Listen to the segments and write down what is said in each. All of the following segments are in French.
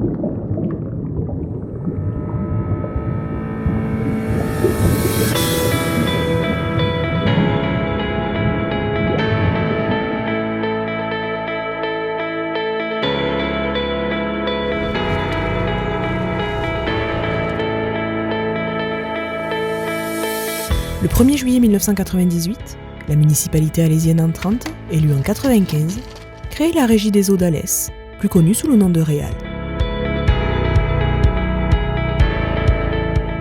Le 1er juillet 1998, la municipalité alésienne entrante, élue en 1995, crée la Régie des eaux d'Alès, plus connue sous le nom de Réal.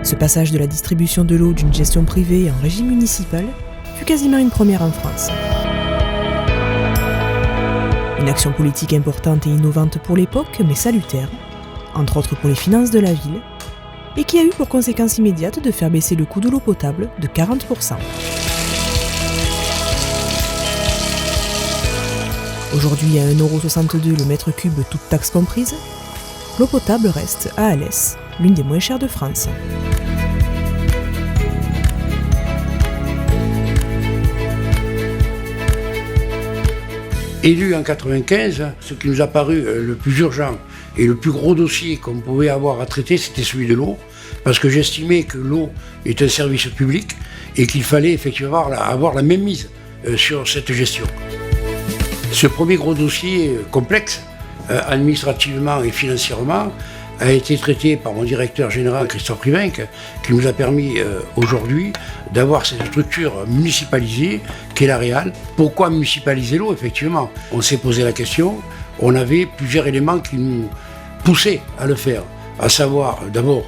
Ce passage de la distribution de l'eau d'une gestion privée en régie municipale fut quasiment une première en France. Une action politique importante et innovante pour l'époque, mais salutaire, entre autres pour les finances de la ville, et qui a eu pour conséquence immédiate de faire baisser le coût de l'eau potable de 40%. Aujourd'hui à 1,62€ le mètre cube, toute taxe comprise, l'eau potable reste, à Alès, l'une des moins chères de France. Élu en 1995, ce qui nous a paru le plus urgent et le plus gros dossier qu'on pouvait avoir à traiter, c'était celui de l'eau, parce que j'estimais que l'eau est un service public et qu'il fallait effectivement avoir la même mise sur cette gestion. Ce premier gros dossier complexe, administrativement et financièrement, a été traité par mon directeur général Christophe Rivenc, qui nous a permis aujourd'hui d'avoir cette structure municipalisée qu'est la Réal. Pourquoi municipaliser l'eau? Effectivement, on s'est posé la question, on avait plusieurs éléments qui nous poussaient à le faire, à savoir d'abord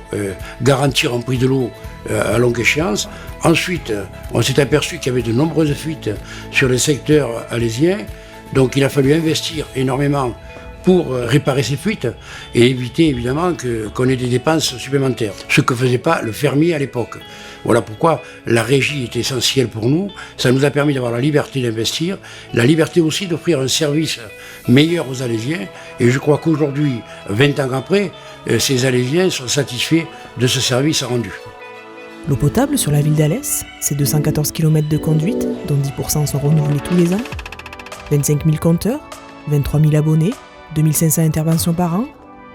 garantir un prix de l'eau à longue échéance. Ensuite, on s'est aperçu qu'il y avait de nombreuses fuites sur les secteurs alésiens, donc il a fallu investir énormément pour réparer ces fuites et éviter évidemment qu'on ait des dépenses supplémentaires, ce que ne faisait pas le fermier à l'époque. Voilà pourquoi la régie est essentielle pour nous. Ça nous a permis d'avoir la liberté d'investir, la liberté aussi d'offrir un service meilleur aux Alésiens. Et je crois qu'aujourd'hui, 20 ans après, ces Alésiens sont satisfaits de ce service rendu. L'eau potable sur la ville d'Alès, c'est 214 km de conduite, dont 10% sont renouvelés tous les ans, 25 000 compteurs, 23 000 abonnés, 2500 interventions par an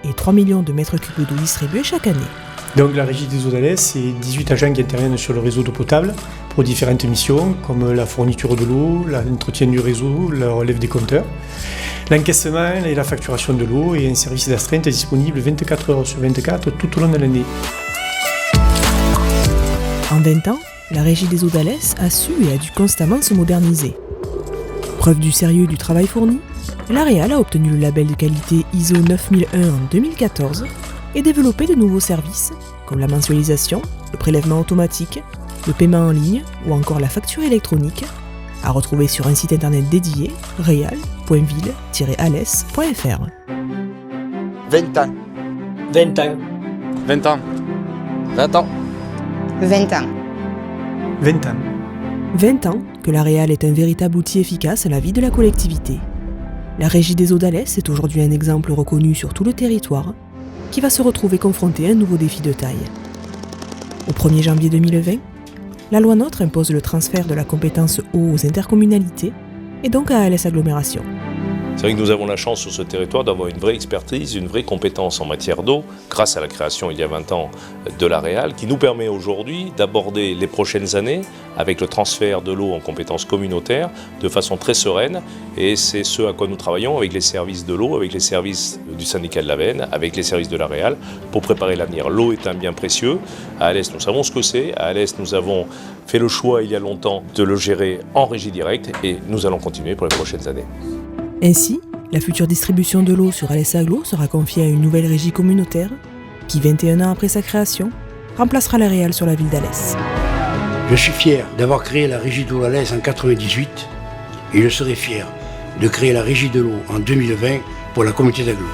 et 3 millions de mètres cubes d'eau distribués chaque année. Donc la Régie des eaux d'Alès, c'est 18 agents qui interviennent sur le réseau d'eau potable pour différentes missions comme la fourniture de l'eau, l'entretien du réseau, la relève des compteurs, l'encaissement et la facturation de l'eau et un service d'astreinte disponible 24 heures sur 24 tout au long de l'année. En 20 ans, la Régie des eaux d'Alès a su et a dû constamment se moderniser. Preuve du sérieux du travail fourni, la Réal a obtenu le label de qualité ISO 9001 en 2014 et développé de nouveaux services comme la mensualisation, le prélèvement automatique, le paiement en ligne ou encore la facture électronique, à retrouver sur un site internet dédié, real.ville-alès.fr. 20 ans. 20 ans. 20 ans. 20 ans. 20 ans. 20 ans. 20 ans que la Réal est un véritable outil efficace à la vie de la collectivité. La Régie des eaux d'Alès est aujourd'hui un exemple reconnu sur tout le territoire qui va se retrouver confronté à un nouveau défi de taille. Au 1er janvier 2020, la loi NOTRe impose le transfert de la compétence eau aux intercommunalités et donc à Alès Agglomération. C'est vrai que nous avons la chance sur ce territoire d'avoir une vraie expertise, une vraie compétence en matière d'eau, grâce à la création il y a 20 ans de la Réal, qui nous permet aujourd'hui d'aborder les prochaines années avec le transfert de l'eau en compétences communautaires de façon très sereine. Et c'est ce à quoi nous travaillons avec les services de l'eau, avec les services du syndicat de la Veine, avec les services de la Réal, pour préparer l'avenir. L'eau est un bien précieux. À Alès, nous savons ce que c'est. À Alès, nous avons fait le choix il y a longtemps de le gérer en régie directe et nous allons continuer pour les prochaines années. Ainsi, la future distribution de l'eau sur Alès Agglo sera confiée à une nouvelle régie communautaire qui, 21 ans après sa création, remplacera la Réal sur la ville d'Alès. Je suis fier d'avoir créé la Régie de l'eau d'Alès en 1998 et je serai fier de créer la Régie de l'eau en 2020 pour la communauté d'Agglo.